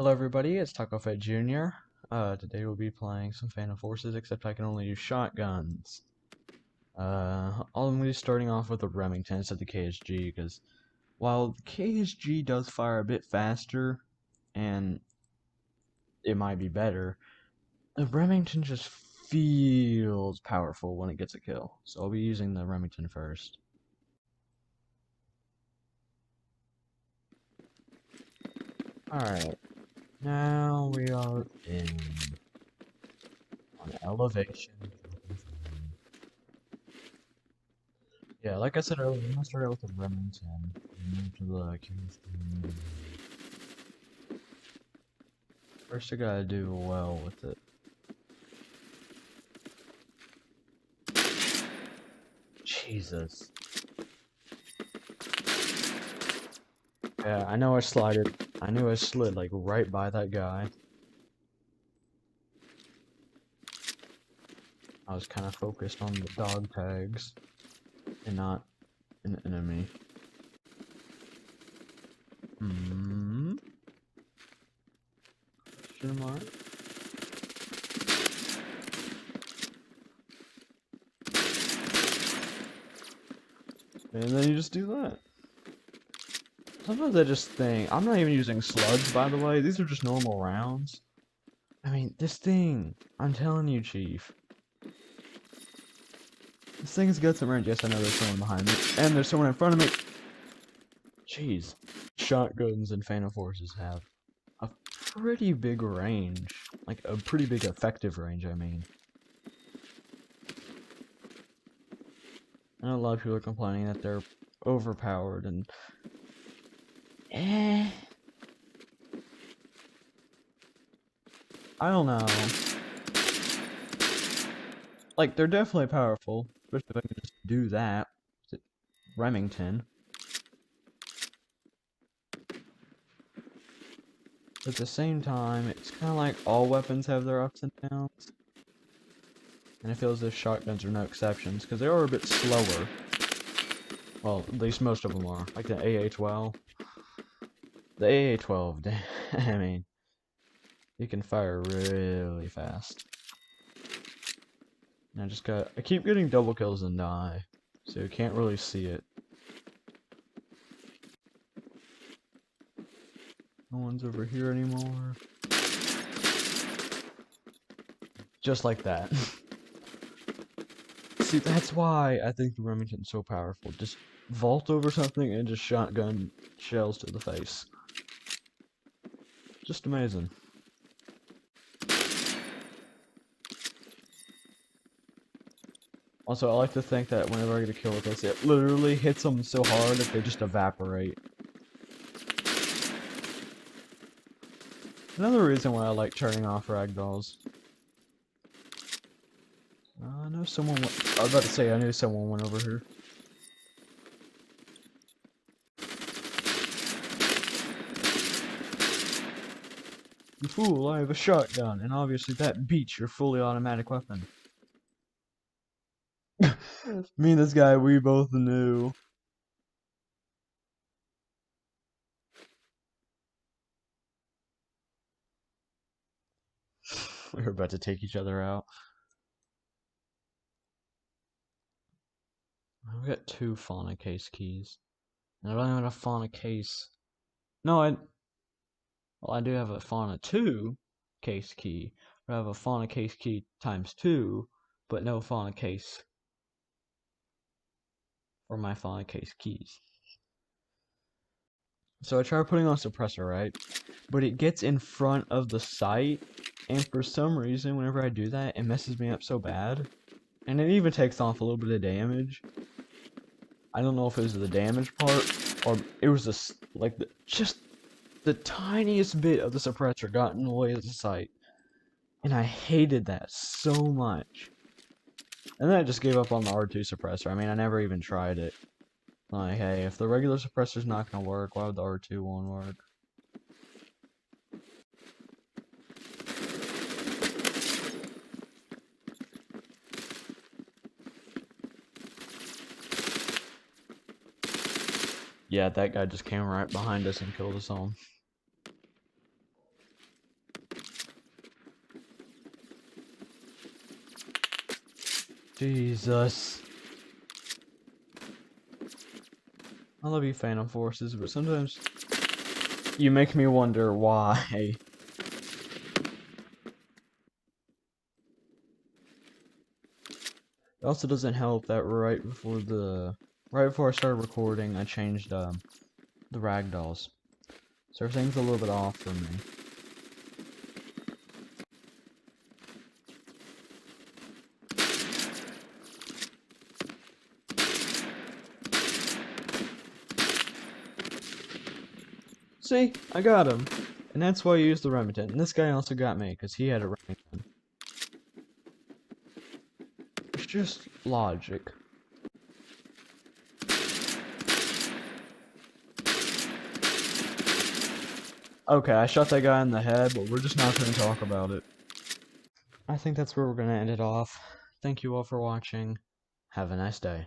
Hello everybody, it's Taco Fett Jr. Today we'll be playing some Phantom Forces, except I can only use shotguns. I'm going to be starting off with the Remington instead of the KSG, because while the KSG does fire a bit faster, and it might be better, the Remington just feels powerful when it gets a kill. So I'll be using the Remington first. Alright, now we are on elevation. Yeah, like I said earlier, I'm gonna start out with the Remington and move to the Kingston. First, I gotta do well with it. Jesus. Yeah, I know I slided. I knew I slid like right by that guy. I was kind of focused on the dog tags and not an enemy. Hmm. Question mark. And then you just do that. Sometimes I just think, I'm not even using slugs, by the way. These are just normal rounds. I mean, this thing, I'm telling you, Chief. This thing's got some range. Yes, I know there's someone behind me. And there's someone in front of me. Jeez. Shotguns and Phantom Forces have a pretty big range. Like, a pretty big effective range, I mean. I know a lot of people are complaining that they're overpowered and... I don't know. Like, they're definitely powerful. Especially if I can just do that. Remington. At the same time, it's kind of like all weapons have their ups and downs. And it feels as if shotguns are no exceptions, because they are a bit slower. Well, at least most of them are. Like the AA-12. The AA-12, I mean, you can fire really fast. And I keep getting double kills and die, so you can't really see it. No one's over here anymore. Just like that. See, that's why I think the Remington's so powerful. Just vault over something and just shotgun shells to the face. Just amazing. Also, I like to think that whenever I get a kill with this, it literally hits them so hard that they just evaporate. Another reason why I like turning off ragdolls. I know someone I was about to say, I knew someone went over here. You fool, I have a shotgun, and obviously that beats your fully automatic weapon. Me and this guy, we both knew. We were about to take each other out. We got two fauna case keys. And I don't even have a fauna case. No, well, I do have a fauna 2 case key. I have a fauna case key times 2, but no fauna case for my fauna case keys. So I try putting on suppressor, right? But it gets in front of the sight, and for some reason, whenever I do that, it messes me up so bad. And it even takes off a little bit of damage. I don't know if it was the damage part, or it was just the tiniest bit of the suppressor got in the way of the sight. And I hated that so much. And then I just gave up on the R2 suppressor. I mean, I never even tried it. Like, hey, if the regular suppressor's not gonna work, why would the R2 one work? Yeah, that guy just came right behind us and killed us all. Jesus. I love you, Phantom Forces, but sometimes you make me wonder why. It also doesn't help that right before I started recording, I changed the ragdolls. So everything's a little bit off for me. See, I got him. And that's why I used the Remington. And this guy also got me, because he had a Remington. It's just logic. Okay, I shot that guy in the head, but we're just not going to talk about it. I think that's where we're going to end it off. Thank you all for watching. Have a nice day.